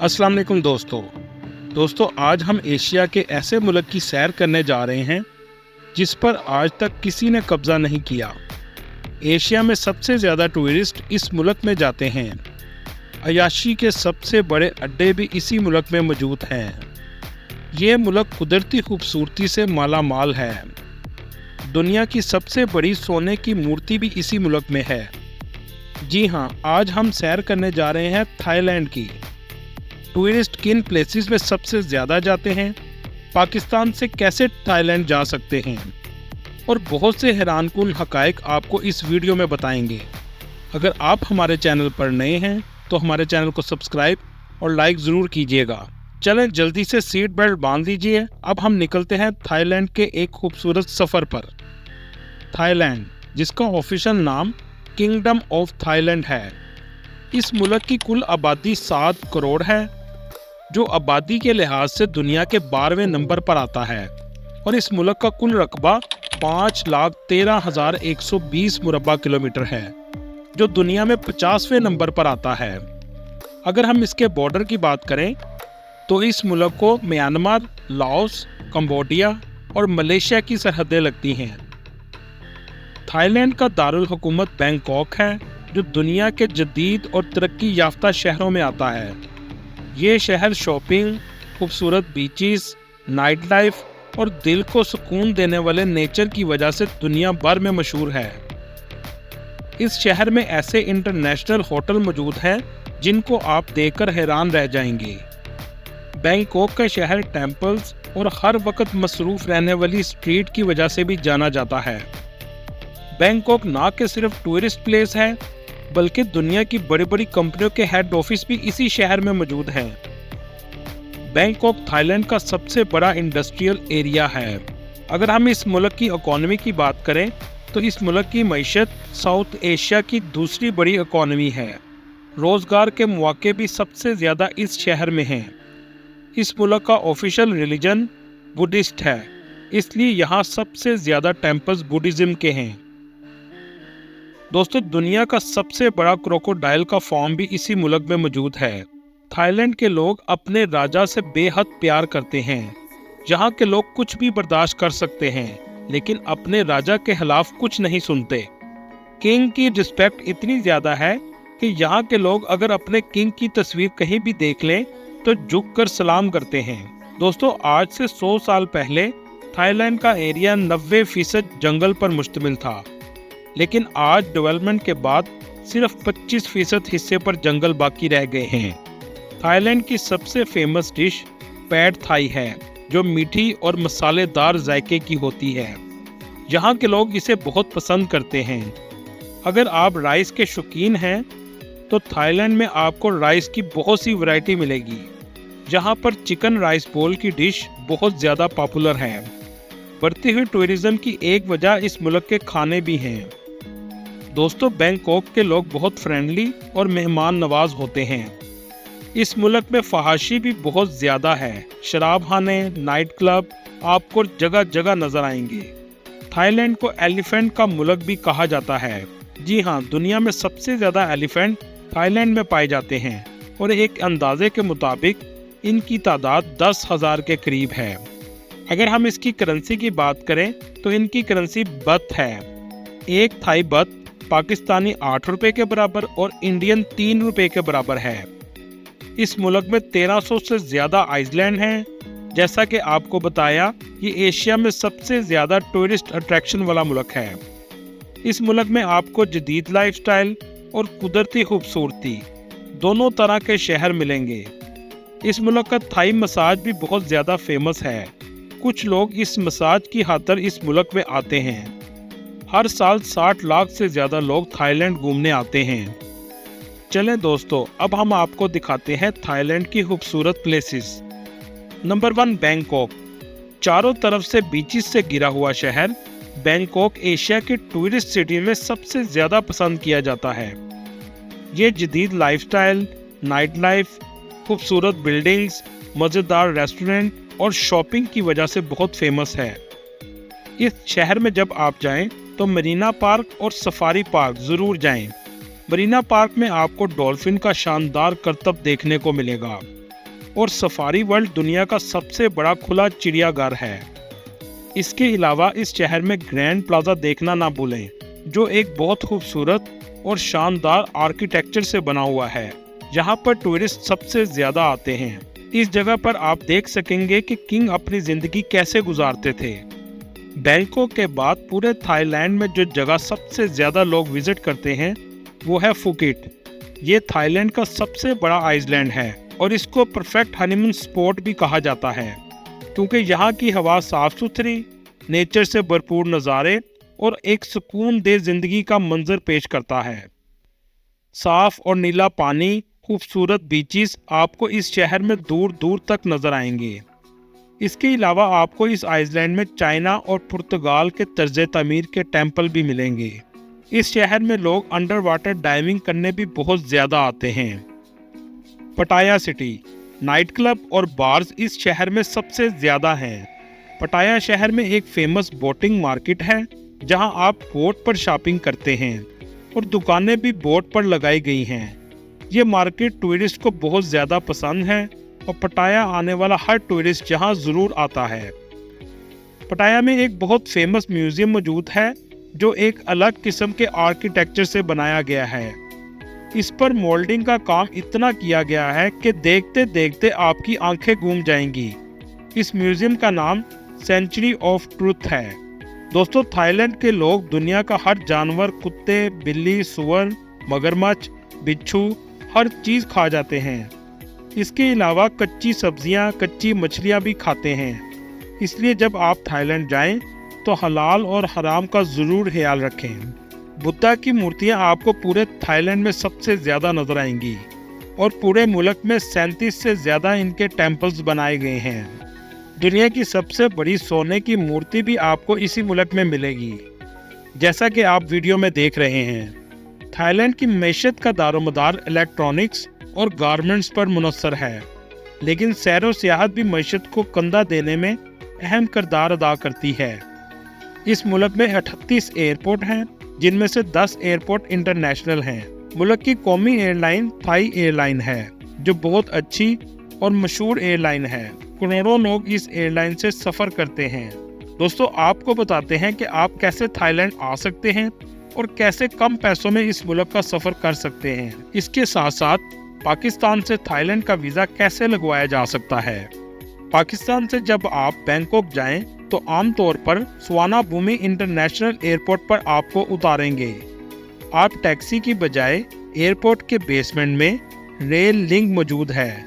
अस्सलाम वालेकुम दोस्तों आज हम एशिया के ऐसे मुल्क की सैर करने जा रहे हैं जिस पर आज तक किसी ने कब्जा नहीं किया। एशिया में सबसे ज़्यादा टूरिस्ट इस मुल्क में जाते हैं। अयाशी के सबसे बड़े अड्डे भी इसी मुल्क में मौजूद हैं। ये मुल्क कुदरती खूबसूरती से माला माल है। दुनिया की सबसे बड़ी सोने की मूर्ति भी इसी मुल्क में है। जी हाँ, आज हम सैर करने जा रहे हैं थाईलैंड की। टूरिस्ट किन प्लेसेस में सबसे ज़्यादा जाते हैं, पाकिस्तान से कैसे थाईलैंड जा सकते हैं और बहुत से हैरानकुन हक़ाइक़ आपको इस वीडियो में बताएंगे। अगर आप हमारे चैनल पर नए हैं तो हमारे चैनल को सब्सक्राइब और लाइक ज़रूर कीजिएगा। चलें जल्दी से सीट बेल्ट बांध लीजिए। अब हम निकलते हैं थाईलैंड के एक खूबसूरत सफ़र पर। थाईलैंड, जिसका ऑफिशियल नाम किंगडम ऑफ थाईलैंड है, इस मुल्क की कुल आबादी 7 करोड़ है, जो आबादी के लिहाज से दुनिया के 12वें नंबर पर आता है। और इस मुल्क का कुल रकबा 5,13,120 मुरब्बा किलोमीटर है, जो दुनिया में 50वें नंबर पर आता है। अगर हम इसके बॉर्डर की बात करें तो इस मुल्क को म्यांमार, लाओस, कंबोडिया और मलेशिया की सरहदें लगती हैं। थाईलैंड का दारुल हुकूमत बैंकॉक है, जो दुनिया के जदीद और तरक्की याफ्ता शहरों में आता है। ये शहर शॉपिंग, खूबसूरत बीचेस, नाइट लाइफ और दिल को सुकून देने वाले नेचर की वजह से दुनिया भर में मशहूर है। इस शहर में ऐसे इंटरनेशनल होटल मौजूद हैं जिनको आप देखकर हैरान रह जाएंगे। बैंकॉक का शहर टेम्पल्स और हर वक्त मसरूफ रहने वाली स्ट्रीट की वजह से भी जाना जाता है। बैंकॉक ना कि सिर्फ टूरिस्ट प्लेस है, बल्कि दुनिया की बड़ी बड़ी कंपनियों के हेड ऑफिस भी इसी शहर में मौजूद हैं। बैंकॉक थाईलैंड का सबसे बड़ा इंडस्ट्रियल एरिया है। अगर हम इस मुल्क की इकोनॉमी की बात करें तो इस मुल्क की मईशत साउथ एशिया की दूसरी बड़ी इकोनॉमी है। रोज़गार के मौके भी सबसे ज़्यादा इस शहर में हैं। इस मुल्क का ऑफिशियल रिलीजन बुद्धिस्ट है, इसलिए यहाँ सबसे ज़्यादा टेम्पल्स बुद्धिज़्म के हैं। दोस्तों, दुनिया का सबसे बड़ा क्रोकोडाइल का फॉर्म भी इसी मुल्क में मौजूद है। थाईलैंड के लोग अपने राजा से बेहद प्यार करते हैं। यहाँ के लोग कुछ भी बर्दाश्त कर सकते हैं, लेकिन अपने राजा के खिलाफ कुछ नहीं सुनते। किंग की रिस्पेक्ट इतनी ज़्यादा है कि यहाँ के लोग अगर अपने किंग की तस्वीर कहीं भी देख लें तो झुककर सलाम करते हैं। दोस्तों, आज से 100 साल पहले थाईलैंड का एरिया 90% जंगल पर मुश्तमिल था, लेकिन आज डेवलपमेंट के बाद सिर्फ 25% हिस्से पर जंगल बाकी रह गए हैं। थाईलैंड की सबसे फेमस डिश पैड थाई है, जो मीठी और मसालेदार जायके की होती है। यहाँ के लोग इसे बहुत पसंद करते हैं। अगर आप राइस के शौकीन हैं तो थाईलैंड में आपको राइस की बहुत सी वैरायटी मिलेगी। यहाँ पर चिकन राइस बोल की डिश बहुत ज़्यादा पॉपुलर है। बढ़ती हुई टूरिज्म की एक वजह इस मुल्क के खाने भी हैं। दोस्तों, बैंकॉक के लोग बहुत फ्रेंडली और मेहमान नवाज होते हैं। इस मुल्क में फहाशी भी बहुत ज़्यादा है। शराब खाने, नाइट क्लब आपको जगह जगह नज़र आएंगे। थाईलैंड को एलिफेंट का मुल्क भी कहा जाता है। जी हाँ, दुनिया में सबसे ज़्यादा एलिफेंट थाईलैंड में पाए जाते हैं और एक अंदाजे के मुताबिक इनकी तादाद 10,000 के करीब है। अगर हम इसकी करेंसी की बात करें तो इनकी करेंसी बत है। एक थाई बत पाकिस्तानी 8 रुपये के बराबर और इंडियन 3 रुपये के बराबर है। इस मुल्क में 1300 से ज़्यादा आइलैंड हैं। जैसा कि आपको बताया, ये एशिया में सबसे ज़्यादा टूरिस्ट अट्रैक्शन वाला मुल्क है। इस मुल्क में आपको जदीद लाइफस्टाइल और कुदरती खूबसूरती दोनों तरह के शहर मिलेंगे। इस मुल्क का थाई मसाज भी बहुत ज़्यादा फेमस है। कुछ लोग इस मसाज की खातिर इस मुल्क में आते हैं। हर साल 60 लाख से ज़्यादा लोग थाईलैंड घूमने आते हैं। चलें दोस्तों, अब हम आपको दिखाते हैं थाईलैंड की खूबसूरत प्लेसेस। Number 1, Bangkok. चारों तरफ से बीचेस से घिरा हुआ शहर बैंकॉक एशिया की टूरिस्ट सिटी में सबसे ज़्यादा पसंद किया जाता है। ये जदीद लाइफस्टाइल, नाइट लाइफ, खूबसूरत बिल्डिंग्स, मज़ेदार रेस्टोरेंट और शॉपिंग की वजह से बहुत फेमस है। इस शहर में जब आप जाएं तो मरीना पार्क और सफारी पार्क ज़रूर जाएं। मरीना पार्क में आपको डॉल्फिन का शानदार करतब देखने को मिलेगा। और सफारी वर्ल्ड दुनिया का सबसे बड़ा खुला चिड़ियाघर है। इसके अलावा इस शहर में ग्रैंड प्लाजा देखना ना भूलें, जो एक बहुत खूबसूरत और शानदार आर्किटेक्चर से बना हुआ है, जहां पर टूरिस्ट सबसे ज्यादा आते हैं। इस जगह पर आप देख सकेंगे कि किंग अपनी जिंदगी कैसे गुजारते थे। बैंकॉक के बाद पूरे थाईलैंड में जो जगह सबसे ज्यादा लोग विजिट करते हैं वो है फुकेट। ये थाईलैंड का सबसे बड़ा आइलैंड है और इसको परफेक्ट हनीमून स्पॉट भी कहा जाता है, क्योंकि यहाँ की हवा साफ सुथरी, नेचर से भरपूर नज़ारे और एक सुकून दे जिंदगी का मंजर पेश करता है। साफ और नीला पानी, खूबसूरत बीचेस आपको इस शहर में दूर दूर तक नजर आएंगे। इसके अलावा आपको इस आइलैंड में चाइना और पुर्तगाल के तर्ज तमीर के टेम्पल भी मिलेंगे। इस शहर में लोग अंडर वाटर डाइविंग करने भी बहुत ज़्यादा आते हैं। पटाया सिटी, नाइट क्लब और बार्स इस शहर में सबसे ज़्यादा हैं। पटाया शहर में एक फेमस बोटिंग मार्केट है, जहां आप बोट पर शॉपिंग करते हैं और दुकानें भी बोट पर लगाई गई हैं। ये मार्केट टूरिस्ट को बहुत ज़्यादा पसंद है और पटाया आने वाला हर टूरिस्ट यहाँ ज़रूर आता है। पटाया में एक बहुत फेमस म्यूज़ियम मौजूद है, जो एक अलग किस्म के आर्किटेक्चर से बनाया गया है। इस पर मोल्डिंग का काम इतना किया गया है कि देखते देखते आपकी आंखें घूम जाएंगी। इस म्यूज़ियम का नाम सेंचुरी ऑफ ट्रूथ है। दोस्तों, थाईलैंड के लोग दुनिया का हर जानवर, कुत्ते, बिल्ली, सुअर, मगरमच्छ, बिच्छू, हर चीज़ खा जाते हैं। इसके अलावा कच्ची सब्जियां, कच्ची मछलियां भी खाते हैं। इसलिए जब आप थाईलैंड जाएं तो हलाल और हराम का ज़रूर ख्याल रखें। बुद्धा की मूर्तियां आपको पूरे थाईलैंड में सबसे ज़्यादा नजर आएंगी और पूरे मुल्क में 37 से ज़्यादा इनके टेम्पल्स बनाए गए हैं। दुनिया की सबसे बड़ी सोने की मूर्ति भी आपको इसी मुल्क में मिलेगी, जैसा कि आप वीडियो में देख रहे हैं। थाईलैंड की मैशत का दारोमदार इलेक्ट्रॉनिक्स और गारमेंट्स पर मुनस्सर है, लेकिन सैर व सियाहत भी मैशत को कंधा देने में अहम किरदार अदा करती है। इस मुल्क में 38 एयरपोर्ट हैं, जिनमें से 10 एयरपोर्ट इंटरनेशनल हैं। मुल्क की कौमी एयरलाइन थाई एयरलाइन है, जो बहुत अच्छी और मशहूर एयरलाइन है। करोड़ों लोग इस एयरलाइन से सफ़र करते हैं। दोस्तों, आपको बताते हैं कि आप कैसे थाईलैंड आ सकते हैं और कैसे कम पैसों में इस मुल्क का सफ़र कर सकते हैं। इसके साथ साथ पाकिस्तान से थाईलैंड का वीज़ा कैसे लगवाया जा सकता है। पाकिस्तान से जब आप बैंकॉक जाएं तो आमतौर पर सुवानाभूमि इंटरनेशनल एयरपोर्ट पर आपको उतारेंगे। आप टैक्सी की बजाय एयरपोर्ट के बेसमेंट में रेल लिंक मौजूद है,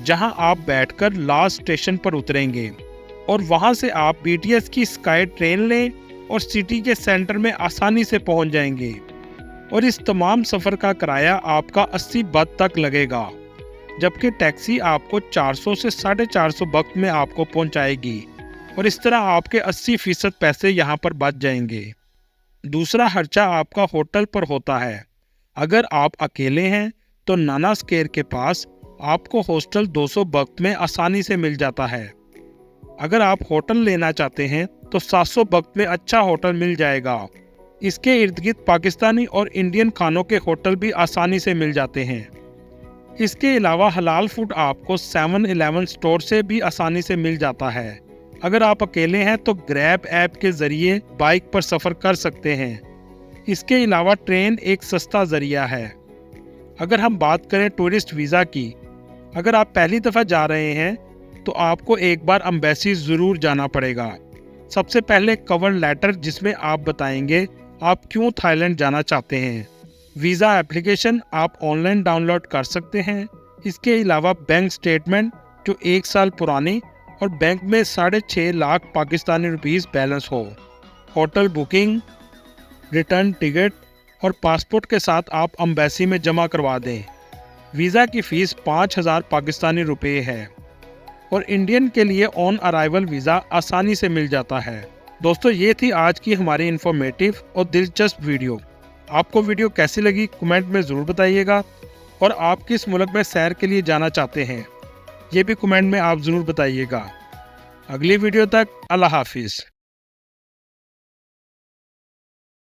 जहां आप बैठकर लास्ट स्टेशन पर उतरेंगे और वहां से आप BTS की स्काई ट्रेन लें और सिटी के सेंटर में आसानी से पहुंच जाएंगे। और इस तमाम सफ़र का किराया आपका 80 बात तक लगेगा, जबकि टैक्सी आपको 400 से 450 बात में आपको पहुंचाएगी और इस तरह आपके 80% पैसे यहां पर बच जाएंगे। दूसरा खर्चा आपका होटल पर होता है। अगर आप अकेले हैं तो नाना स्केयर के पास आपको हॉस्टल 200 बात में आसानी से मिल जाता है। अगर आप होटल लेना चाहते हैं तो 700 बात में अच्छा होटल मिल जाएगा। इसके इर्द गिर्द पाकिस्तानी और इंडियन खानों के होटल भी आसानी से मिल जाते हैं। इसके अलावा हलाल फूड आपको 7-Eleven स्टोर से भी आसानी से मिल जाता है। अगर आप अकेले हैं तो ग्रैब ऐप के ज़रिए बाइक पर सफ़र कर सकते हैं। इसके अलावा ट्रेन एक सस्ता ज़रिया है। अगर हम बात करें टूरिस्ट वीज़ा की, अगर आप पहली दफ़ा जा रहे हैं तो आपको एक बार एम्बेसी ज़रूर जाना पड़ेगा। सबसे पहले कवर लेटर, जिसमें आप बताएंगे आप क्यों थाईलैंड जाना चाहते हैं। वीज़ा एप्लीकेशन आप ऑनलाइन डाउनलोड कर सकते हैं। इसके अलावा बैंक स्टेटमेंट जो 1 साल पुरानी और बैंक में 6.5 लाख पाकिस्तानी रुपीस बैलेंस हो। होटल बुकिंग, रिटर्न टिकट और पासपोर्ट के साथ आप एम्बेसी में जमा करवा दें। वीज़ा की फ़ीस 5,000 पाकिस्तानी रुपये है और इंडियन के लिए ऑन अराइवल वीज़ा आसानी से मिल जाता है। दोस्तों, ये थी आज की हमारी इन्फॉर्मेटिव और दिलचस्प वीडियो। आपको वीडियो कैसी लगी कमेंट में ज़रूर बताइएगा और आप किस मुल्क में सैर के लिए जाना चाहते हैं ये भी कमेंट में आप ज़रूर बताइएगा। अगली वीडियो तक अल्लाह हाफिज़।